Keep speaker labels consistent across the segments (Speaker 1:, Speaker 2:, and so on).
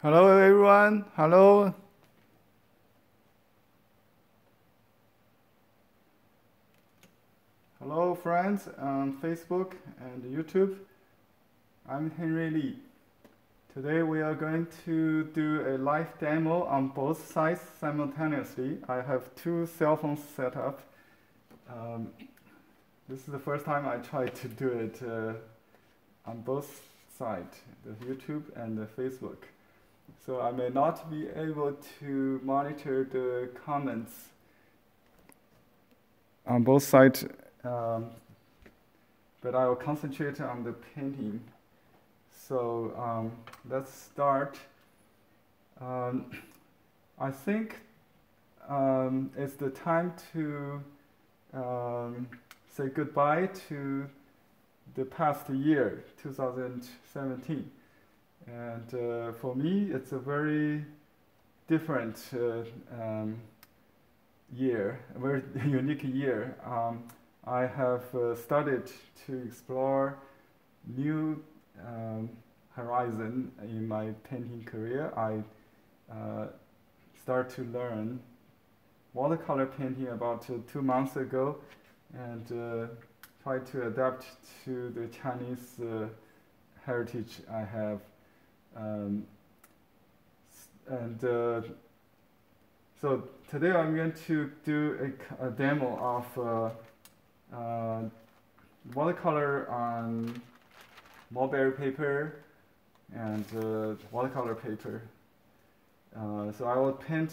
Speaker 1: Hello everyone. Hello. Hello friends on Facebook and YouTube. I'm Henry Lee. Today we are going to do a live demo on both sides simultaneously. I have two cell phones set up. This is the first time I tried to do it on both sides, the YouTube and the Facebook. So I may not be able to monitor the comments on both sides, but I will concentrate on the painting. So let's start. I think it's the time to say goodbye to the past year, 2017. And for me, it's a very different year, a very unique year. I have started to explore new horizon in my painting career. I start to learn watercolor painting about 2 months ago, and try to adapt to the Chinese heritage I have. So today I'm going to do a demo of watercolor on mulberry paper and watercolor paper. So I will paint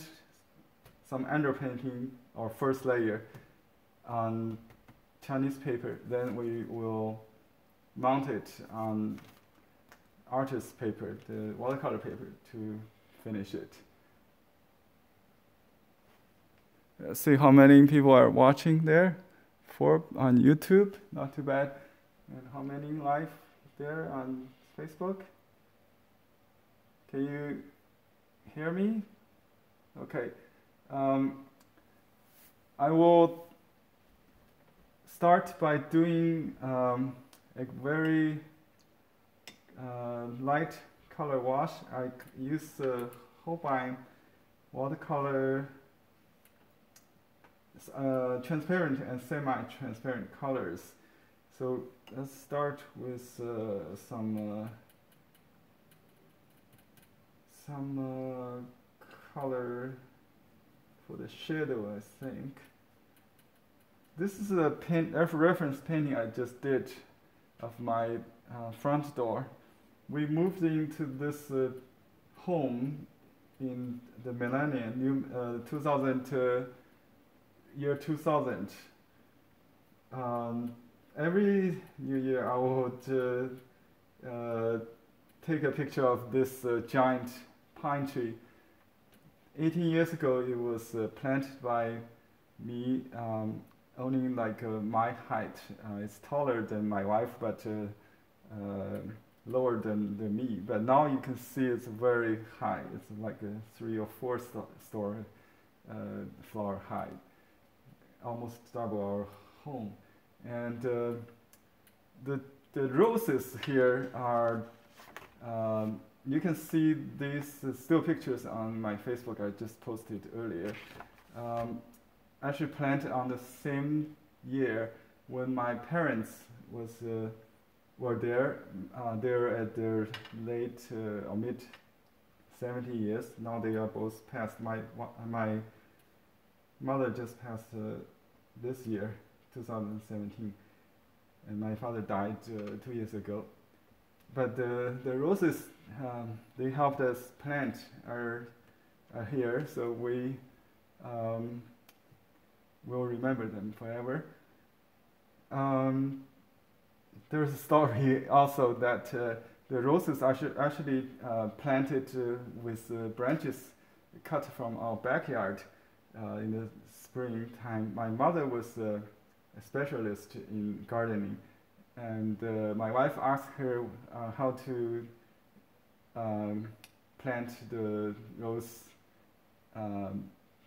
Speaker 1: some underpainting or first layer on Chinese paper. Then we will mount it on artist paper, the watercolor paper, to finish it. Let's see how many people are watching there. 4 on YouTube, not too bad. And how many live there on Facebook? Can you hear me? Okay. I will start by doing a very light color wash. I use Holbein watercolor, transparent and semi-transparent colors. So let's start with some color for the shadow, I think. This is a reference painting I just did of my front door. We moved into this home in the millennium, year 2000. Every New Year I would take a picture of this giant pine tree. 18 years ago it was planted by me, only like my height. It's taller than my wife, but lower than me. But now you can see it's very high. It's like a 3 or 4 story floor high, almost double our home. And the roses here are, you can see these still pictures on my Facebook I just posted earlier. Actually planted on the same year when my parents were there. They're at their late or mid 70 years. Now they are both passed. My mother just passed this year, 2017, and my father died 2 years ago. But the roses they helped us plant are here, so we will remember them forever. There's a story also that the roses are actually planted with branches cut from our backyard in the springtime. My mother was a specialist in gardening, and my wife asked her how to plant the rose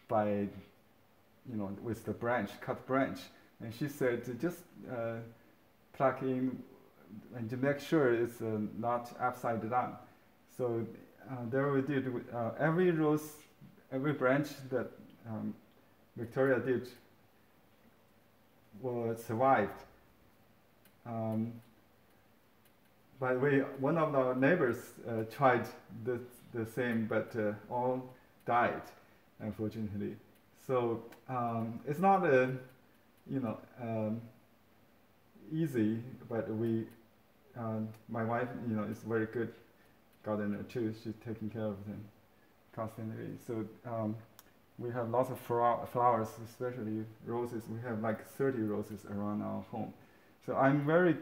Speaker 1: by, with the cut branch, and she said just plug in and to make sure it's not upside down. So there we did every rose, every branch that Victoria did was survived. By the way, one of our neighbors tried the same, but all died, unfortunately. So it's not you know easy, but my wife, is very good gardener too. She's taking care of them constantly. So we have lots of flowers, especially roses. We have like 30 roses around our home. So I'm very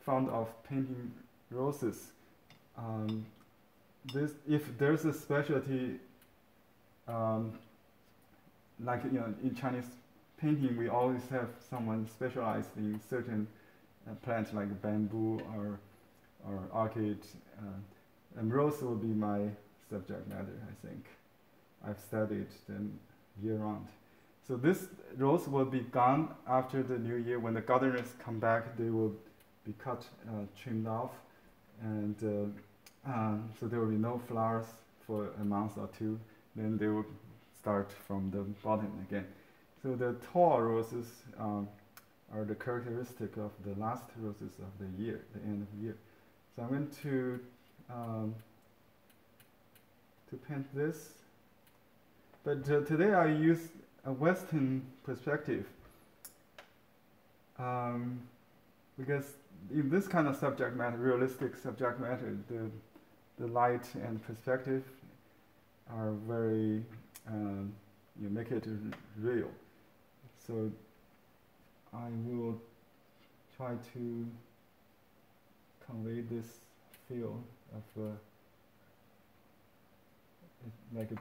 Speaker 1: fond of painting roses. If there's a specialty, like in Chinese painting, we always have someone specialized in certain plants like bamboo or orchid, and rose will be my subject matter, I think. I've studied them year round. So this rose will be gone after the new year. When the gardeners come back, they will be cut, trimmed off, and so there will be no flowers for a month or two. Then they will start from the bottom again. So the tall roses are the characteristic of the last roses of the year, the end of the year. So I'm going to paint this. But today I use a Western perspective because in this kind of subject matter, realistic subject matter, the light and perspective are very, you make it real. So I will try to convey this feel of like a,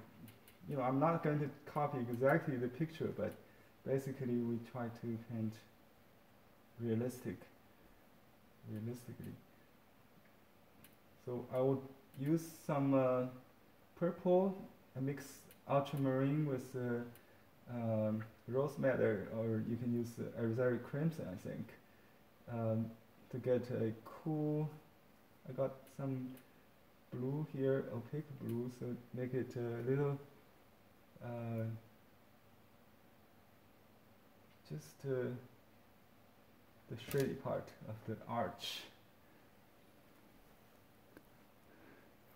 Speaker 1: I'm not going to copy exactly the picture, but basically we try to paint realistically. So I will use some purple, I mix ultramarine with rose madder, or you can use Arizari crimson, I think, to get a cool. I got some blue here, opaque blue, so make it a little just the shady part of the arch.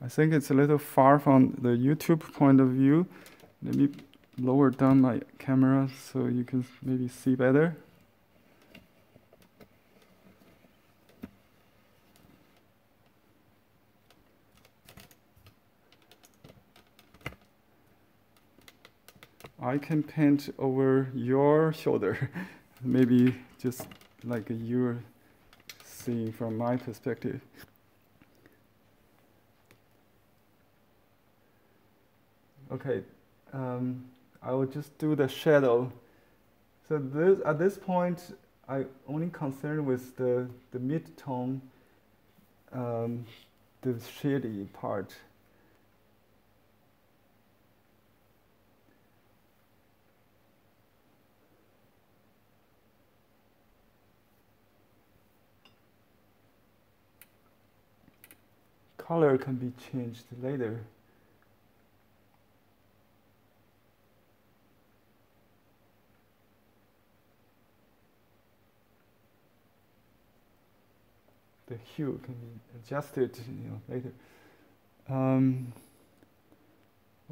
Speaker 1: I think it's a little far from the YouTube point of view. Let me lower down my camera so you can maybe see better. I can paint over your shoulder, maybe just like you're seeing from my perspective. Okay, I will just do the shadow. So at this point, I only concerned with the mid-tone, the shady part. Color can be changed later. The hue can be adjusted, later.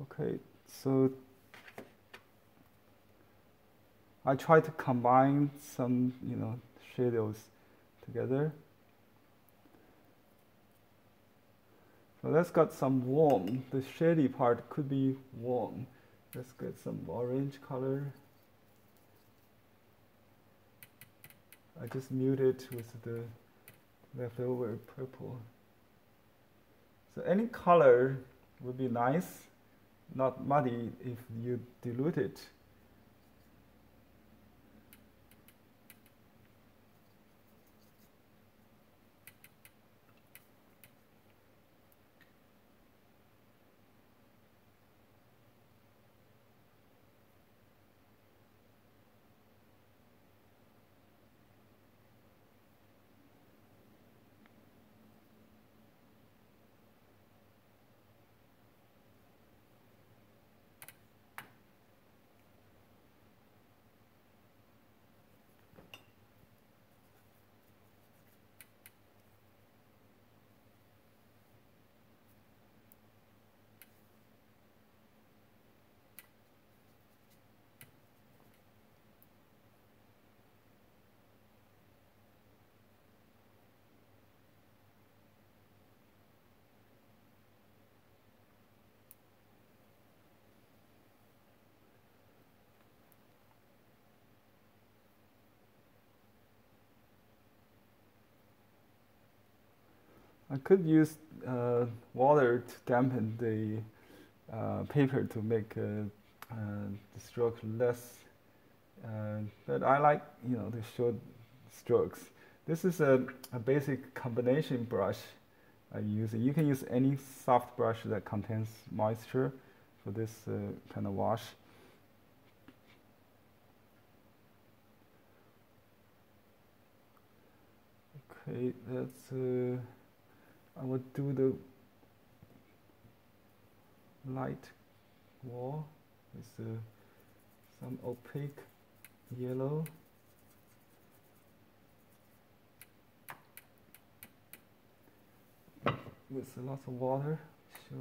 Speaker 1: Okay, so I try to combine some, shadows together. So let's get some warm. The shady part could be warm. Let's get some orange color. I just muted with the leftover purple. So any color would be nice, not muddy if you dilute it. I could use water to dampen the paper to make the stroke less, but I like the short strokes. This is a basic combination brush I'm using. You can use any soft brush that contains moisture for this kind of wash. Okay, that's I would do the light wall with some opaque yellow. With lots of water, sure.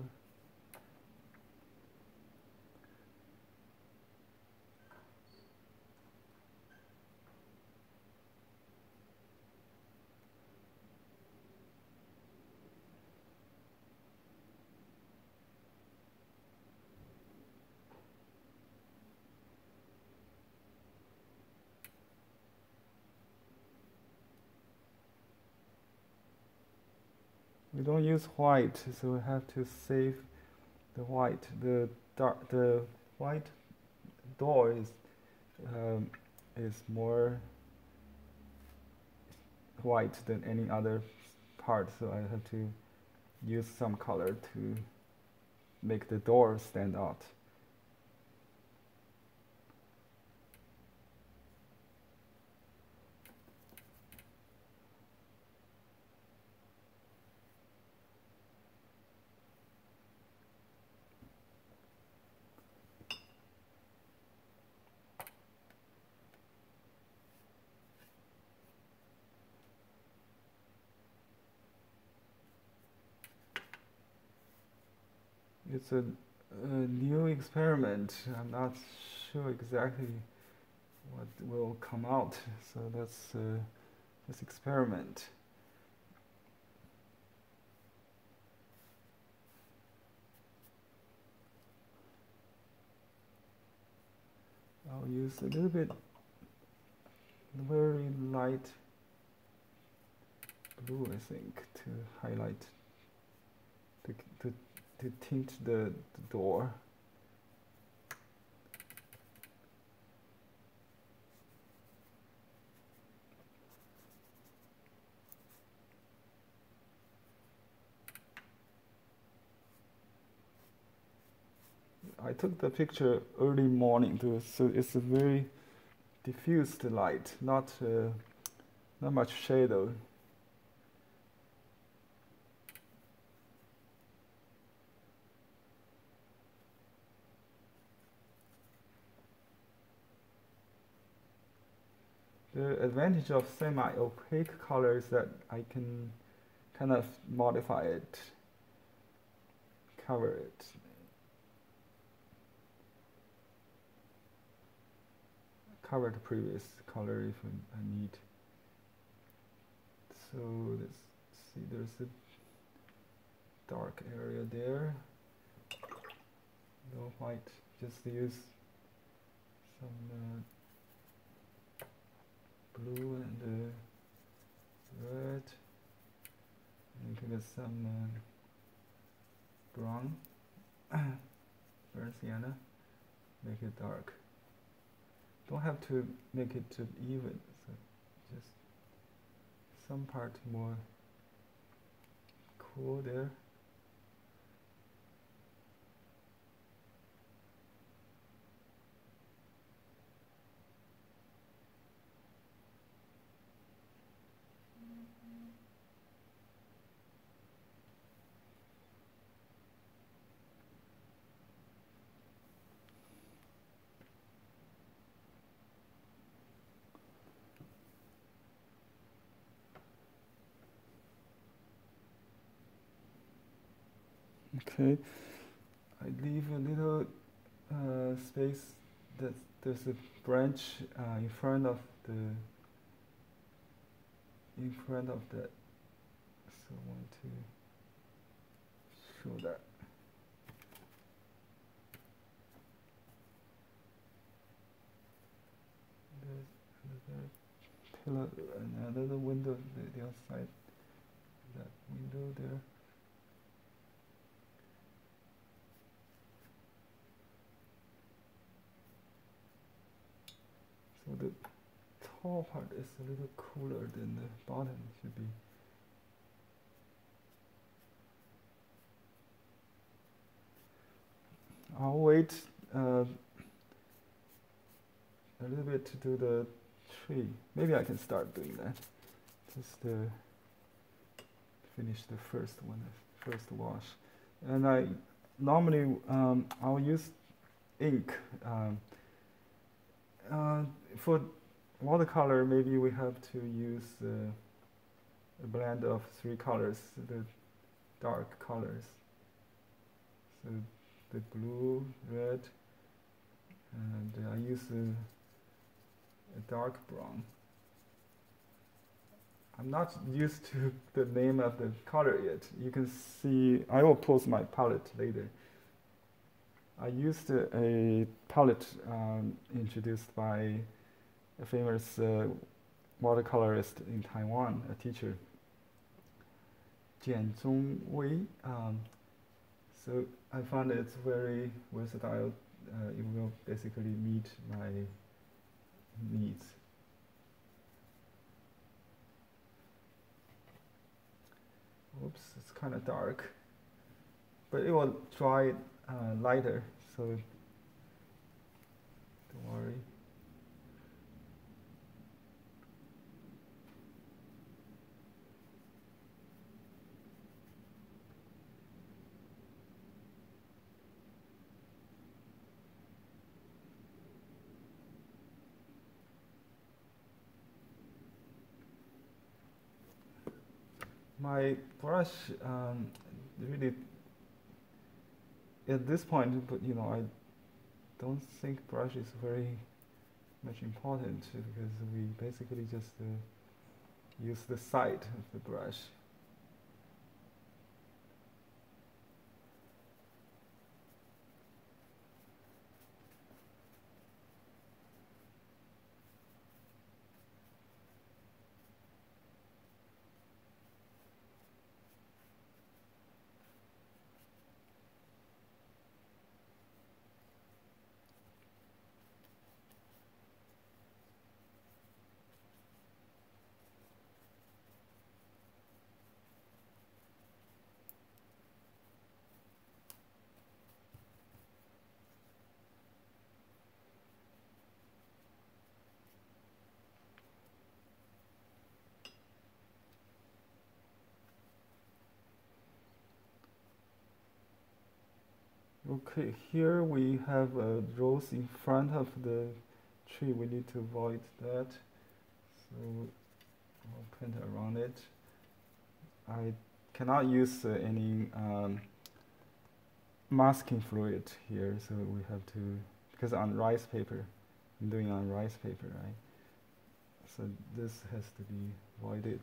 Speaker 1: We don't use white, so we have to save the white. The white door is more white than any other part, so I have to use some color to make the door stand out. It's a new experiment. I'm not sure exactly what will come out, so let's experiment. I'll use a little bit very light blue, I think, to highlight, to tint the door. I took the picture early morning, so it's a very diffused light, not much shadow. The advantage of semi-opaque color is that I can kind of modify it, cover it. Cover the previous color if I need. So let's see, there's a dark area there. No white, just use some blue and red, and give it some brown, burnt sienna, make it dark. Don't have to make it even, so just some part more cool there. Okay, I leave a little space that there's a branch in front of that, so I want to show that. There's another pillar, another window, the outside that window. there. So the top part is a little cooler than the bottom should be. I'll wait a little bit to do the tree. Maybe I can start doing that. Just finish the first one, first wash. And I normally I'll use ink. For watercolor, maybe we have to use a blend of 3 colors, the dark colors. So the blue, red, and I use a dark brown. I'm not used to the name of the color yet. You can see, I will post my palette later. I used a palette introduced by a famous watercolorist in Taiwan, a teacher, Jian Zhongwei. So I found it's very versatile. It will basically meet my needs. Oops, it's kind of dark, but it will dry lighter, so don't worry. My brush really, at this point, but I don't think brush is very much important because we basically just use the side of the brush. Okay, here we have rows in front of the tree. We need to avoid that. So I'll paint around it. I cannot use any masking fluid here, so we have to, because on rice paper, I'm doing on rice paper, right? So this has to be avoided.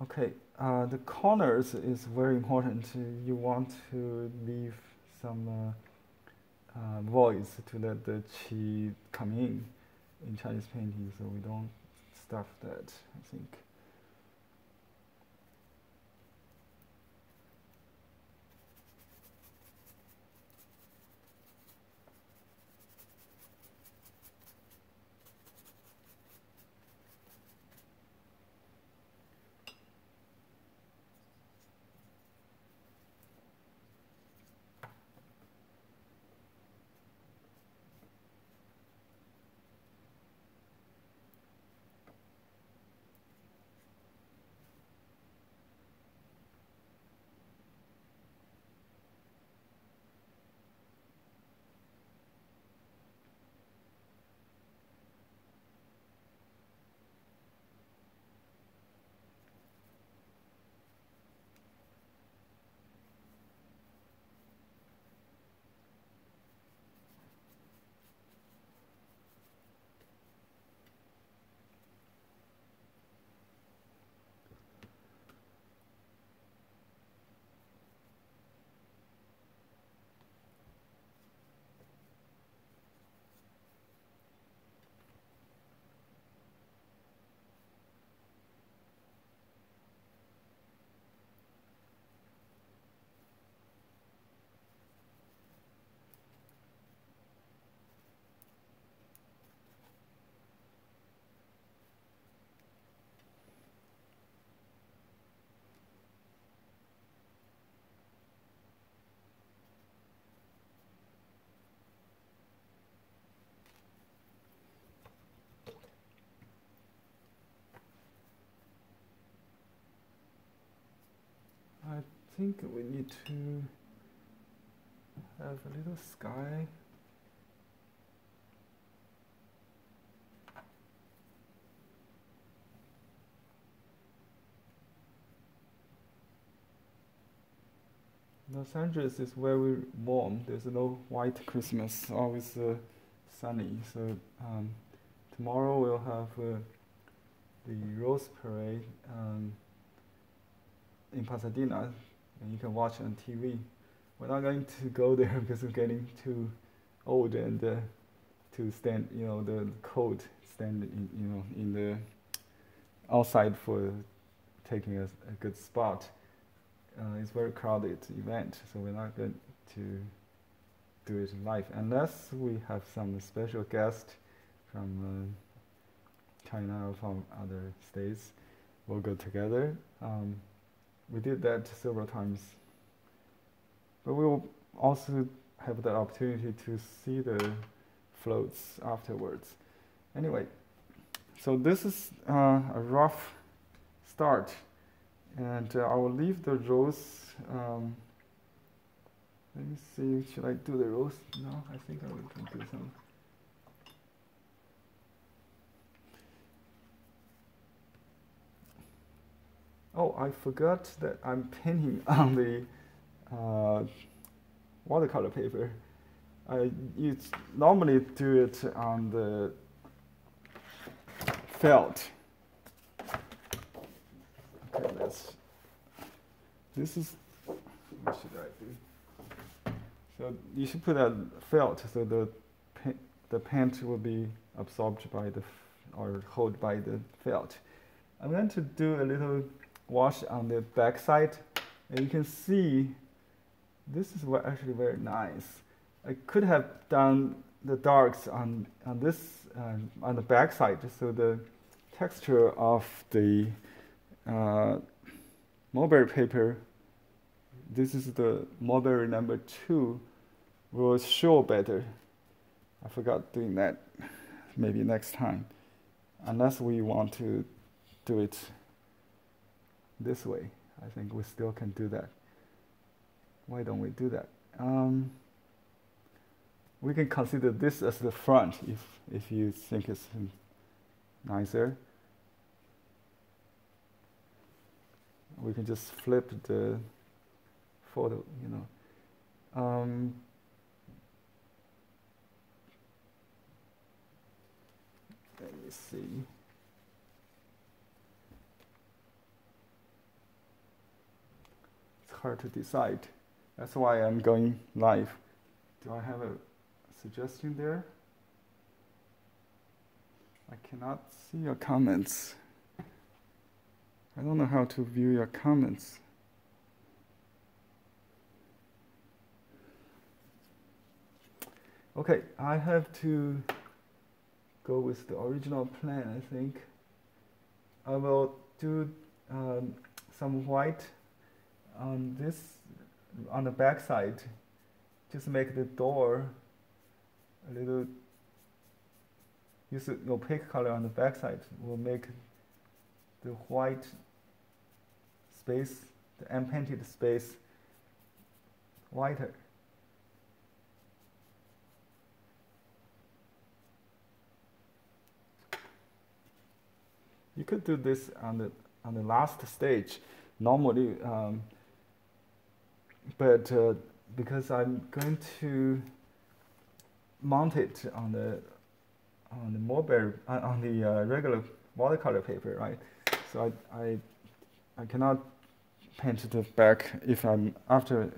Speaker 1: Okay, the corners is very important. You want to leave some voids to let the qi come in Chinese painting, so we don't stuff that, I think. think we need to have a little sky. Los Angeles is very warm. There's no white Christmas, always sunny. So tomorrow we'll have the Rose Parade in Pasadena, and you can watch on TV. We're not going to go there because we're getting too old and to stand, the cold, stand in the outside for taking a good spot. It's a very crowded event, so we're not going to do it live unless we have some special guest from China or from other states. We'll go together. We did that several times, but we will also have the opportunity to see the floats afterwards. Anyway, so this is a rough start. And I will leave the rose. Let me see, should I do the rose? No, I think I will do some. Oh, I forgot that I'm painting on the watercolor paper. I normally do it on the felt. Okay, this is, what should I do? So you should put a felt so the paint will be absorbed by or held by the felt. I'm going to do a little wash on the back side, and you can see this is actually very nice. I could have done the darks on this on the back side, so the texture of the mulberry paper, this is the mulberry number 2, will show better. I forgot doing that. Maybe next time, unless we want to do it this way. I think we still can do that. Why don't we do that? We can consider this as the front if you think it's nicer. We can just flip the photo, Let me see. It's hard to decide. That's why I'm going live. Do I have a suggestion there? I cannot see your comments. I don't know how to view your comments. Okay, I have to go with the original plan, I think. I will do some white on the back side. Just make the door a little, use the opaque color on the back side. Will make the white space, the unpainted space, whiter. You could do this on the last stage, normally, but because I'm going to mount it on the mulberry on the regular watercolor paper, right? So I cannot paint the back if I'm after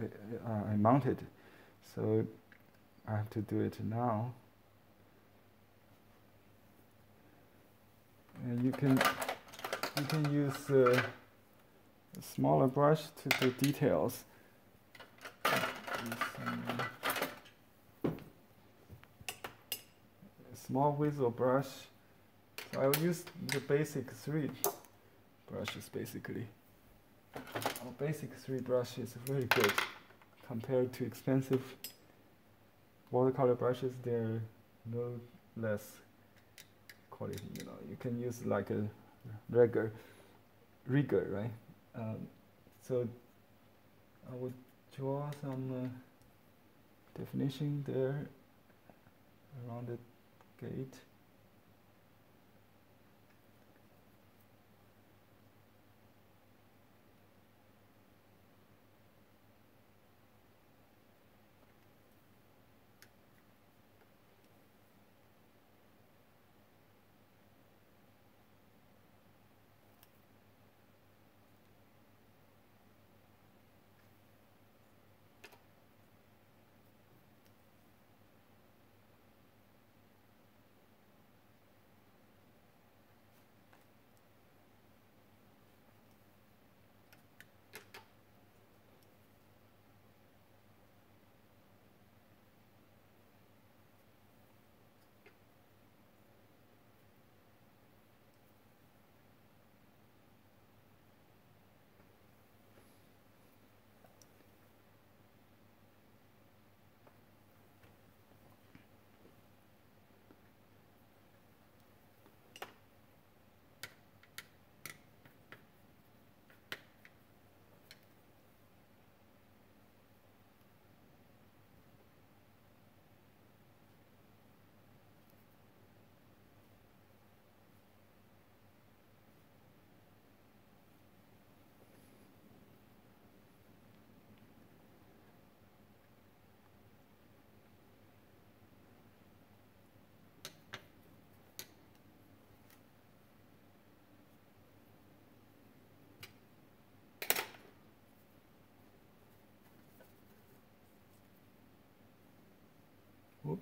Speaker 1: I mount it, so I have to do it now. And you can use a smaller brush to do details. A small whistle brush. So I will use the basic 3 brushes basically. Our basic 3 brush is very good compared to expensive watercolor brushes. They're no less quality. You can use like a rigger, right? So I would draw some definition there around the gate. Oops.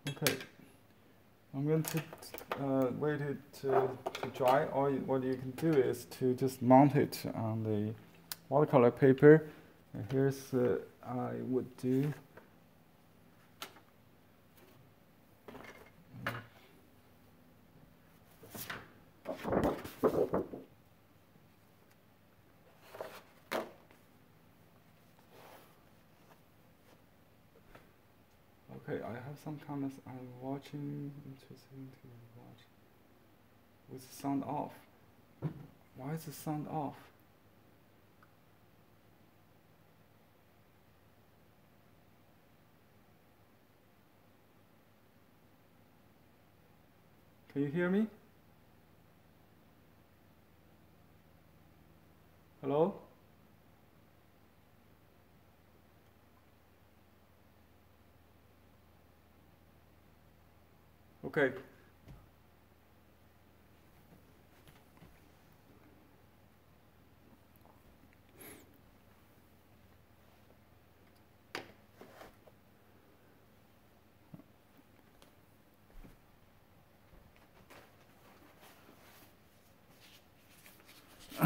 Speaker 1: Okay, I'm going to wait it to dry, or what you can do is to just mount it on the watercolor paper. And here's I would do. Okay, I have some comments. I'm watching. Interesting to watch. With the sound off. Why is the sound off? Can you hear me? Hello? Okay.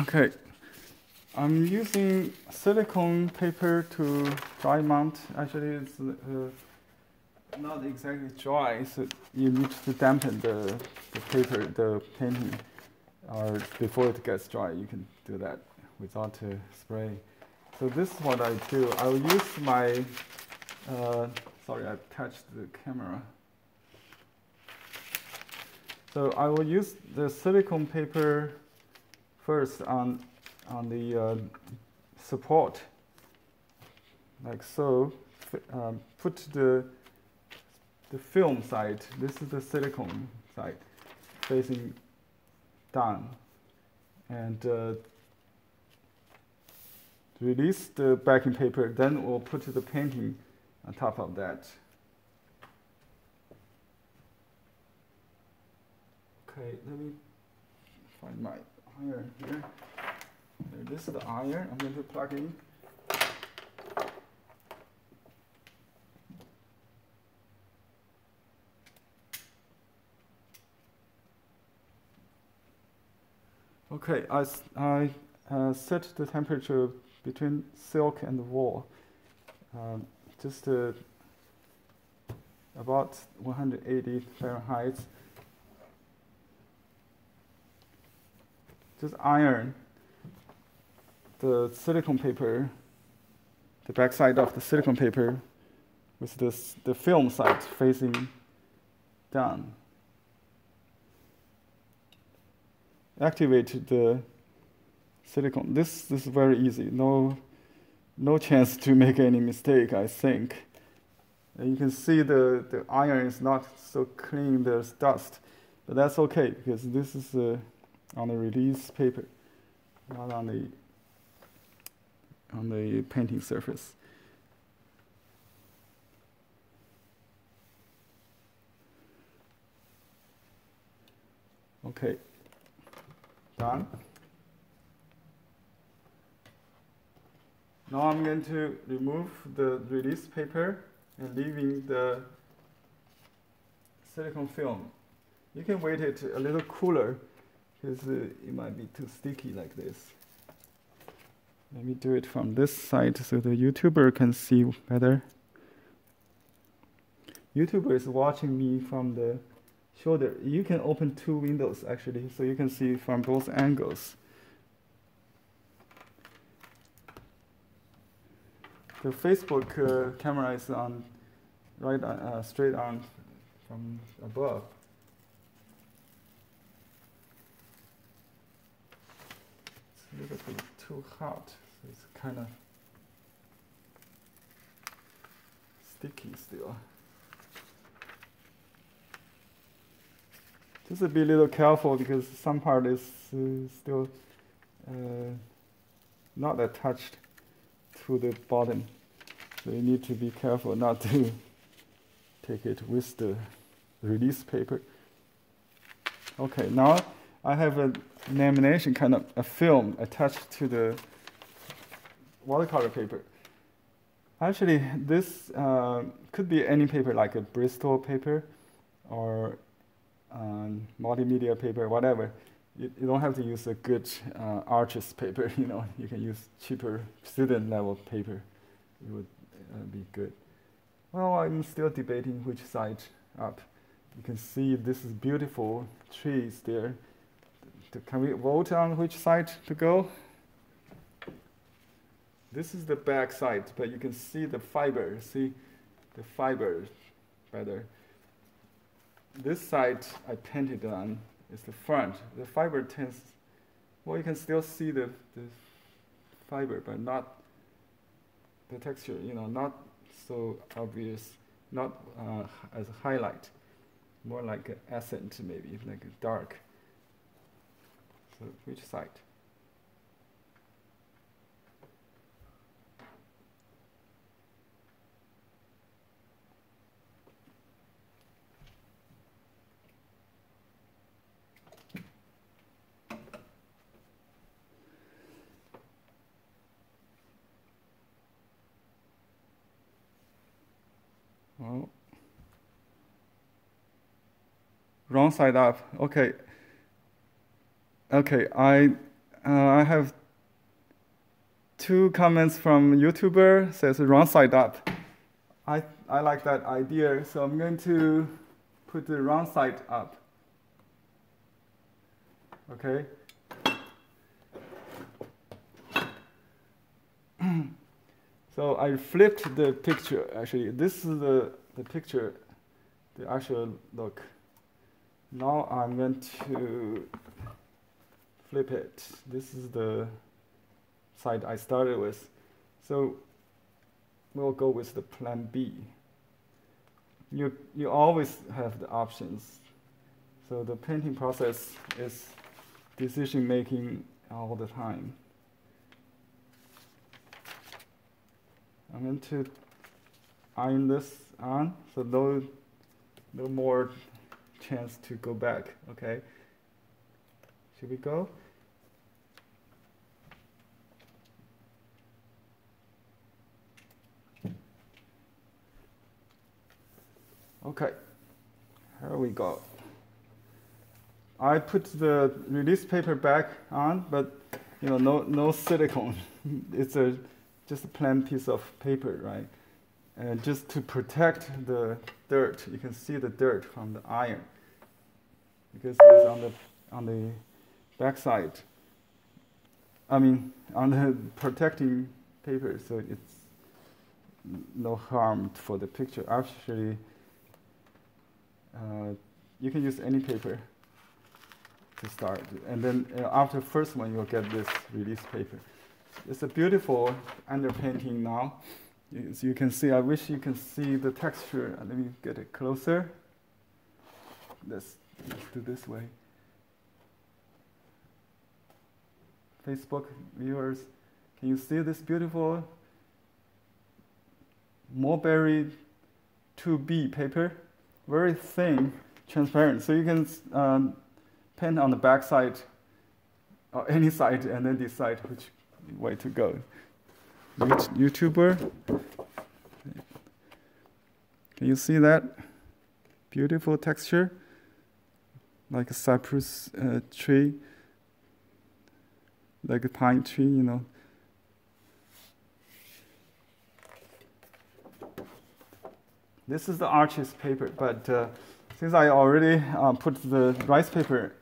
Speaker 1: Okay. I'm using silicone paper to dry mount. Actually, it's not exactly dry, so you need to dampen the paper, the painting, or before it gets dry. You can do that without spray. So this is what I do. I will use my, sorry, I touched the camera. So I will use the silicone paper first on the support, like so. Put the the film side. This is the silicone side, facing down. And release the backing paper, then we'll put the painting on top of that. Okay, let me find my iron here. This is the iron. I'm going to plug in. Okay, I set the temperature between silk and wool, just about 180 Fahrenheit. Just iron the silicone paper, the back side of the silicone paper, with the film side facing down. Activate the silicone. This is very easy. No chance to make any mistake, I think. And you can see the iron is not so clean. There's dust, but that's okay because this is on the release paper, not on the painting surface. Okay, done. Now I'm going to remove the release paper and leaving the silicone film. You can wait it a little cooler because it might be too sticky like this. Let me do it from this side so the YouTuber can see better. YouTuber is watching me from the shoulder. You can open two windows actually, so you can see from both angles. The Facebook camera is on straight on from above. It's a little bit too hot, so it's kind of sticky still. Just be a little careful because some part is still not attached to the bottom. So you need to be careful not to take it with the release paper. Okay, now I have a lamination kind of a film attached to the watercolor paper. Actually, this could be any paper like a Bristol paper or multimedia paper, whatever. You don't have to use a good artist paper, you can use cheaper student level paper. It would be good. Well, I'm still debating which side up. You can see this is beautiful trees there. Can we vote on which side to go? This is the back side, but you can see the fiber. See the fiber better. This side I painted on is the front. The fiber tends, well, you can still see the fiber, but not the texture, not so obvious, not as a highlight, more like an accent maybe, like a dark. So which side? Well, wrong side up. Okay. Okay, I have two comments from YouTuber says wrong side up. I like that idea, so I'm going to put the wrong side up. Okay. So I flipped the picture. Actually, this is the picture, the actual look. Now I'm going to flip it. This is the side I started with. So we'll go with the plan B. you always have the options. So the painting process is decision making all the time. I'm going to iron this on, so no more chance to go back. Okay, should we go? Okay, here we go. I put the release paper back on, but no silicone. It's just a plain piece of paper, right? And just to protect the dirt, you can see the dirt from the iron because it's on the back side. I mean, on the protecting paper, so it's no harm for the picture. Actually, you can use any paper to start, and then after the first one, you'll get this release paper. It's a beautiful underpainting now. As you can see, I wish you can see the texture. Let me get it closer. Let's do this way. Facebook viewers, can you see this beautiful Mulberry 2B paper? Very thin, transparent. So you can paint on the back side or any side and then decide which way to go. YouTuber, can you see that? Beautiful texture, like a cypress tree, like a pine tree, This is the Arches paper, but since I already put the rice paper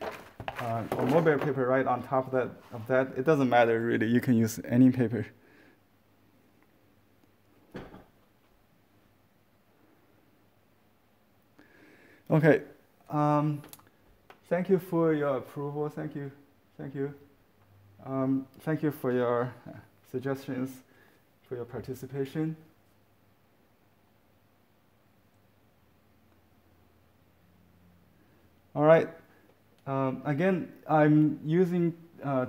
Speaker 1: or mulberry paper right on top of that, it doesn't matter really. You can use any paper. Okay, thank you for your approval. Thank you. Thank you for your suggestions, for your participation. All right. Again, I'm using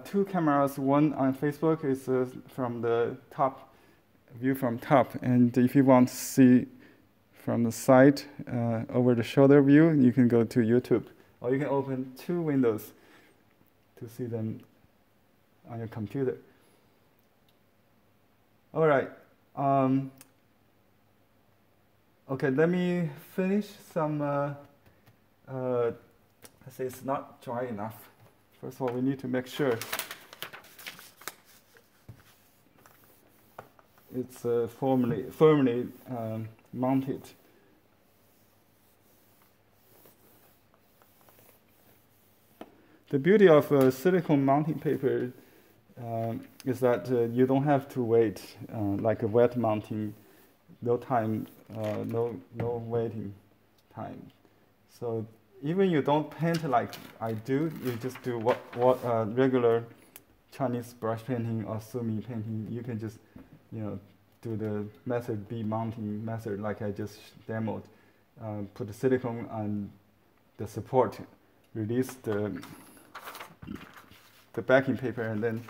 Speaker 1: two cameras. One on Facebook is from the top view from top, and if you want to see from the side over the shoulder view, you can go to YouTube, or you can open two windows to see them on your computer. All right. Okay, let me finish some. I say it's not dry enough. First of all, we need to make sure it's firmly mounted. The beauty of silicone mounting paper is that you don't have to wait like a wet mounting. No time, no waiting time. So even you don't paint like I do, you just do what regular Chinese brush painting or sumi painting. You can just do the method B mounting method like I just demoed. Put the silicone on the support, release the backing paper, and then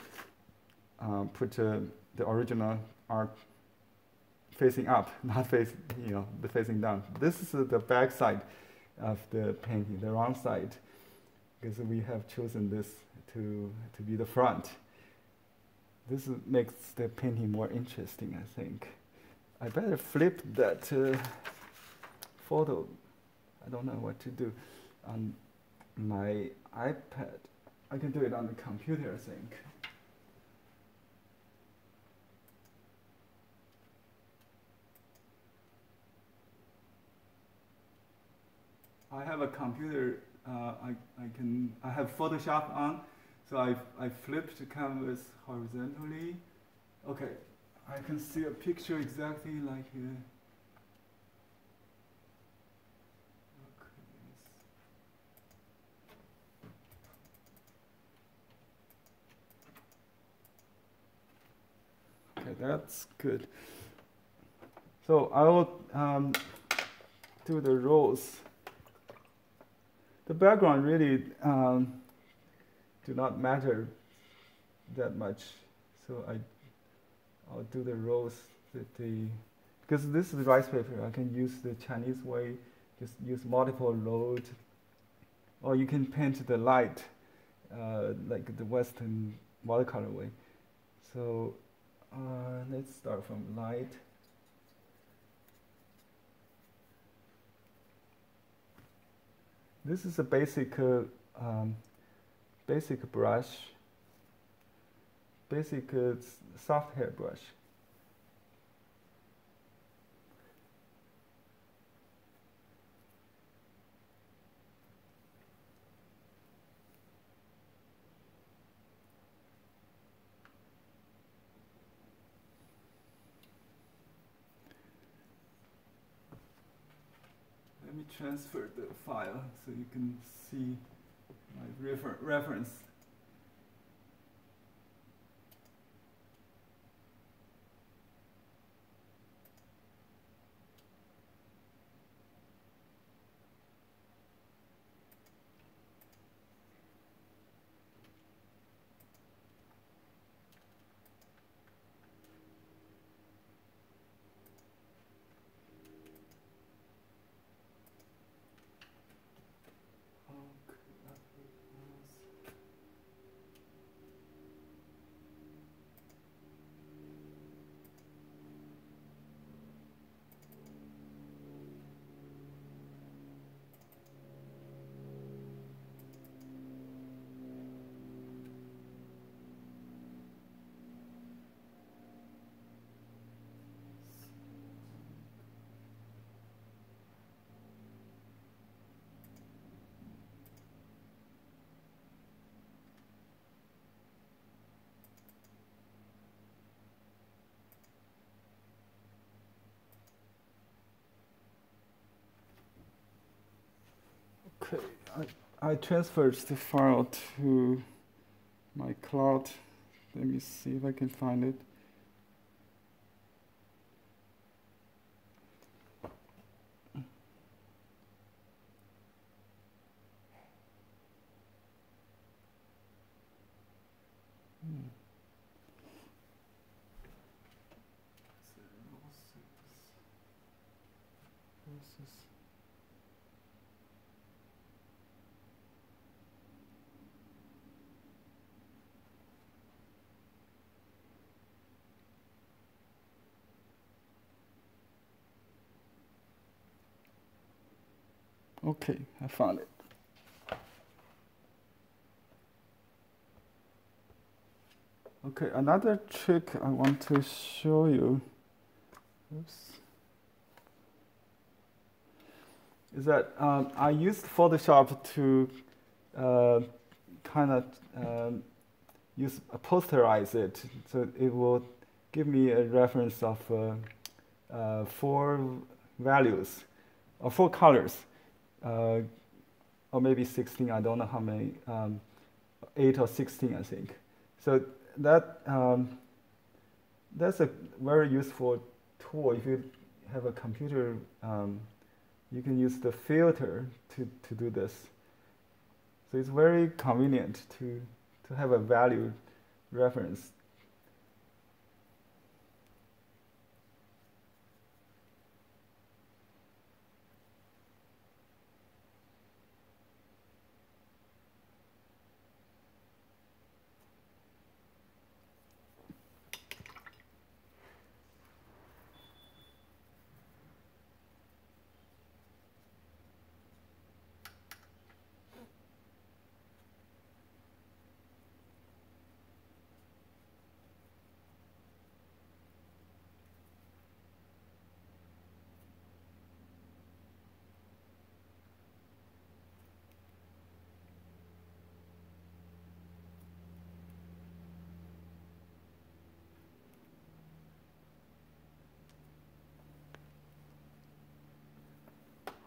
Speaker 1: put the original art facing up, not facing down. This is the back side of the painting, the wrong side, because we have chosen this to be the front. This makes the painting more interesting, I think. I better flip that photo. I don't know what to do on my iPad. I can do it on the computer, I think. I have a computer. I have Photoshop on, so I flipped the canvas horizontally. Okay, I can see a picture exactly like here. Okay, that's good. So I will do the rows. The background really do not matter that much, so I'll do the rows. Because this is rice paper, I can use the Chinese way, just use multiple load, or you can paint the light, like the Western watercolor way. So let's start from light. This is a basic brush, basic soft hair brush. Let me transfer the file so you can see my reference. Okay, I transferred the file to my cloud. Let me see if I can find it. Okay, I found it. Okay, another trick I want to show you is that I used Photoshop to kind of posterize it, so it will give me a reference of 4 values, or 4 colors, or maybe 16. I don't know how many, 8 or 16, I think. So that that's a very useful tool. If you have a computer, you can use the filter to do this. So it's very convenient to have a value reference.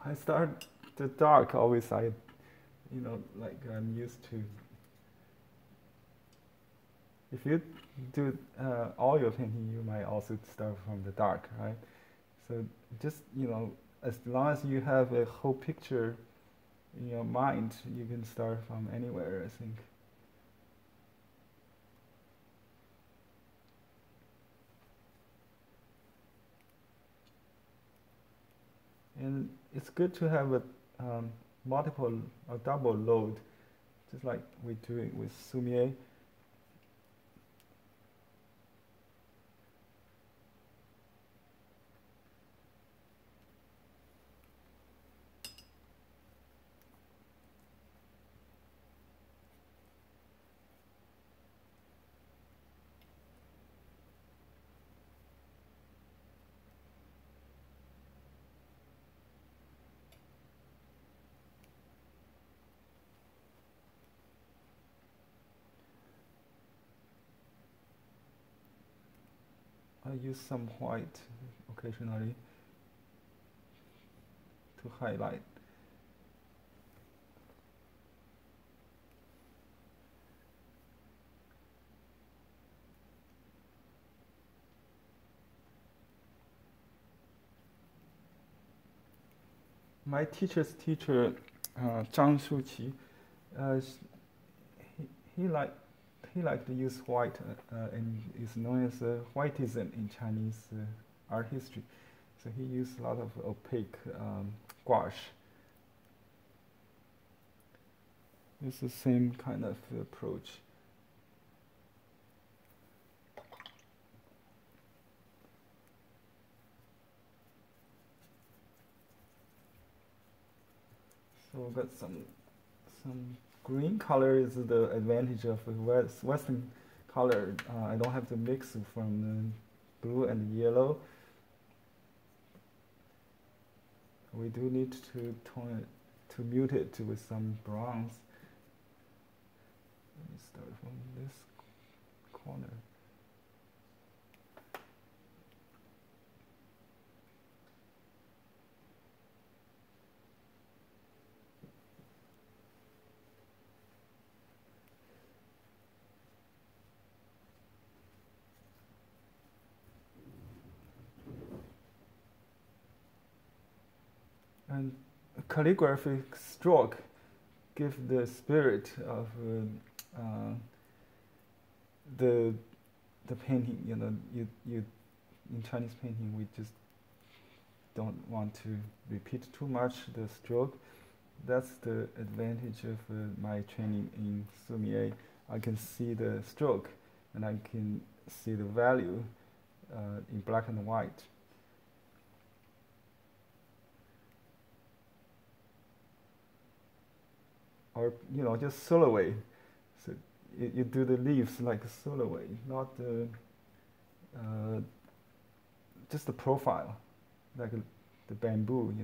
Speaker 1: I start the dark always. Like I'm used to. If you do all your painting, you might also start from the dark, right? So just as long as you have a whole picture in your mind, you can start from anywhere, I think. And it's good to have a multiple or double load, just like we do it with Sumier. I use some white occasionally to highlight. My teacher's teacher, Zhang Shuqi, he, he liked he liked to use white and is known as whiteism in Chinese art history. So he used a lot of opaque gouache. It's the same kind of approach. So we got some green color is the advantage of Western color. I don't have to mix from the blue and yellow. We do need to tone it, to mute it with some browns. Let me start from this corner. And calligraphic stroke give the spirit of the painting. You know, you in Chinese painting we just don't want to repeat too much the stroke. That's the advantage of my training in Sumier. I can see the stroke, and I can see the value in black and white. Or just silhouette. So you do the leaves like a silhouette, not just the profile, like the bamboo.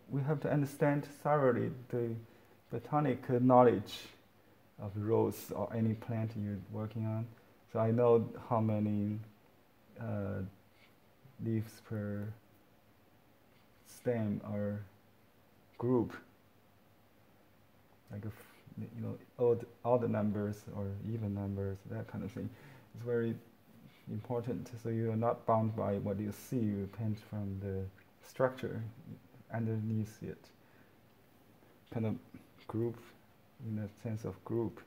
Speaker 1: We have to understand thoroughly the botanic knowledge of rose or any plant you're working on. So I know how many leaves per stem or group, like odd numbers or even numbers, that kind of thing. It's very important. So you are not bound by what you see. You paint from the structure underneath it, kind of group, in a sense of group.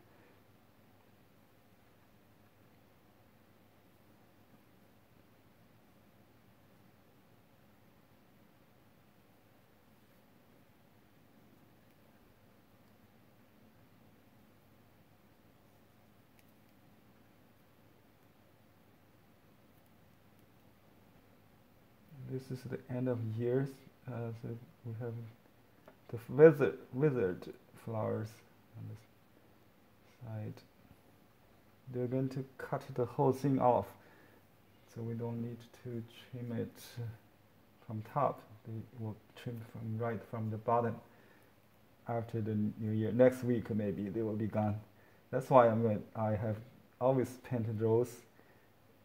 Speaker 1: this is the end of year, so we have the wizard flowers on this side. They're going to cut the whole thing off, so we don't need to trim it from top. They will trim right from the bottom after the new year. Next week maybe they will be gone. That's why I have always painted rose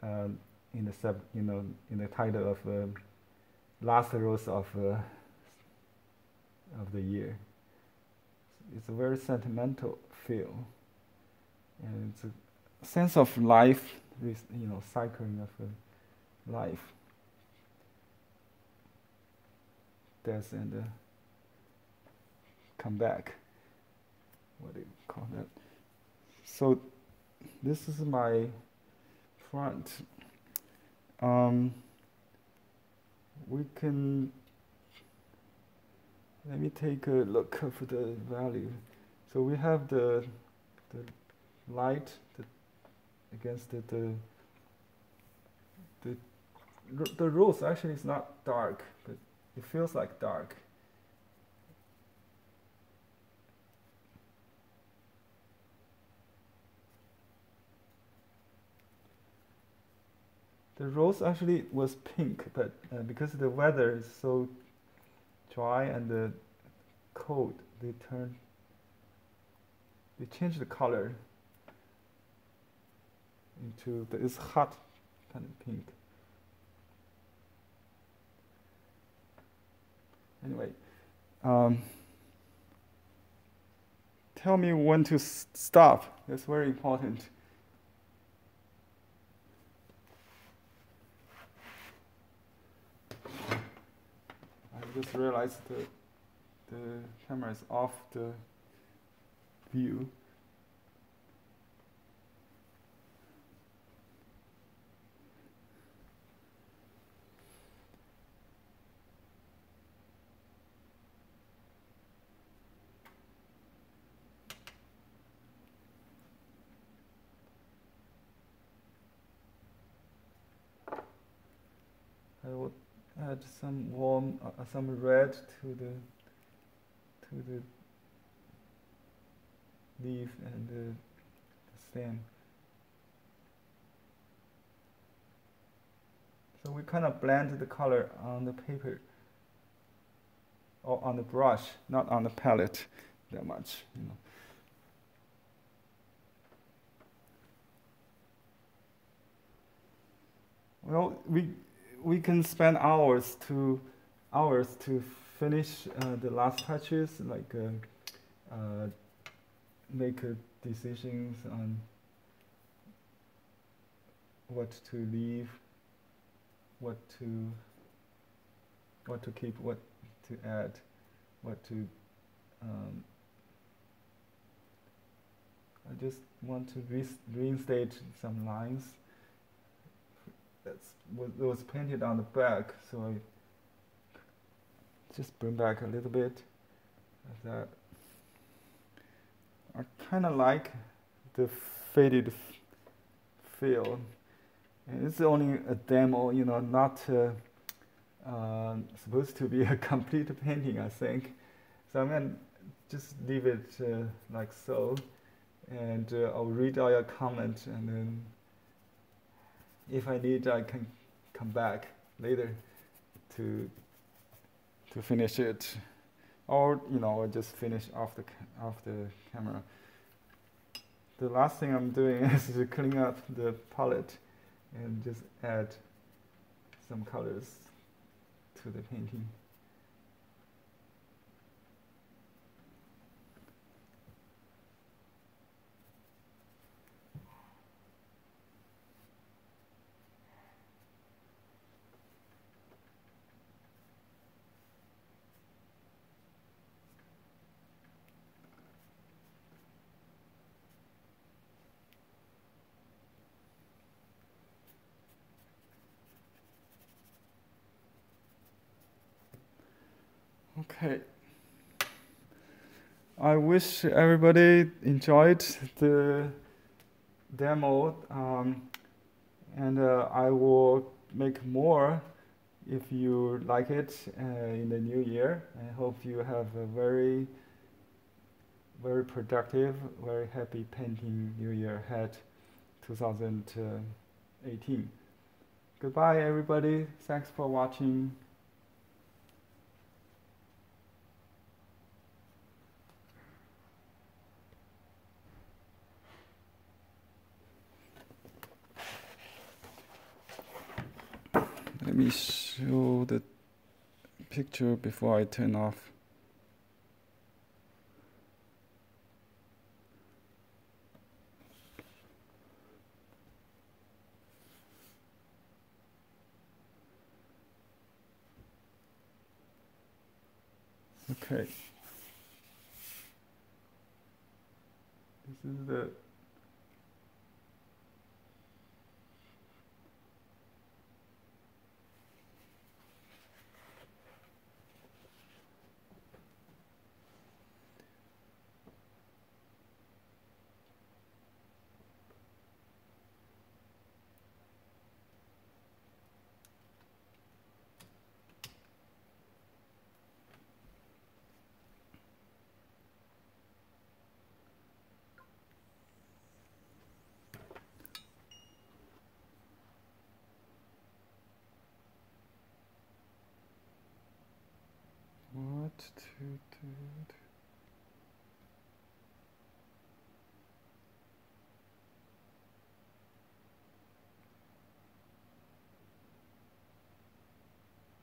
Speaker 1: in the title of last rose of the year. It's a very sentimental feel, and it's a sense of life, cycling of life, death and come back. What do you call that? So this is my front. We can, let me take a look of the value. So we have the light against the rose actually is not dark, but it feels like dark. The rose actually was pink, but because the weather is so dry and cold, they change the color into it's hot kind of pink. Anyway, tell me when to stop. That's very important. I just realized the camera is off the view. I will add some warm, some red to the leaf and the stem. So we kind of blend the color on the paper or on the brush, not on the palette that much, Well, we can spend hours to finish the last touches, like make decisions on what to leave, what to keep, what to add, what to. I just want to reinstate some lines. That was painted on the back, so I just bring back a little bit of that. I kind of like the faded feel. And it's only a demo, not supposed to be a complete painting, I think. So I'm going to just leave it like so, and I'll read all your comments, and then if I need, I can come back later to finish it, or I'll just finish off the camera. The last thing I'm doing is to clean up the palette and just add some colors to the painting. Okay. I wish everybody enjoyed the demo, and I will make more if you like it in the new year. I hope you have a very, very productive, very happy painting new year ahead, 2018. Goodbye, everybody. Thanks for watching. Let me show the picture before I turn off. Okay. This is the what to do.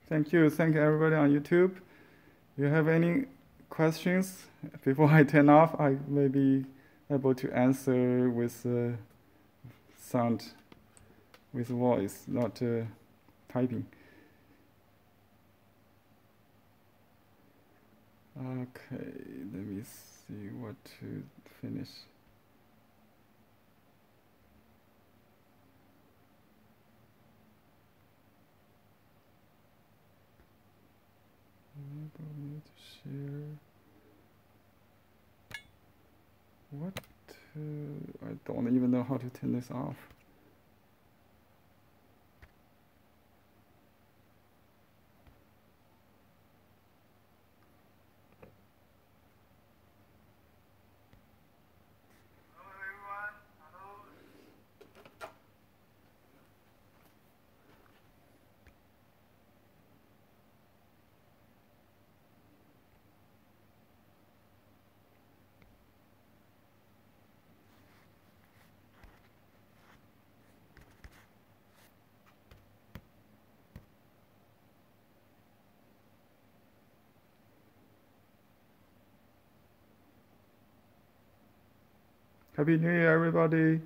Speaker 1: Thank you. Thank everybody on YouTube. If you have any questions before I turn off, I may be able to answer with sound, with voice, not typing. Okay, let me see what to finish. Enable me to share. What? I don't even know how to turn this off. Happy New Year, everybody.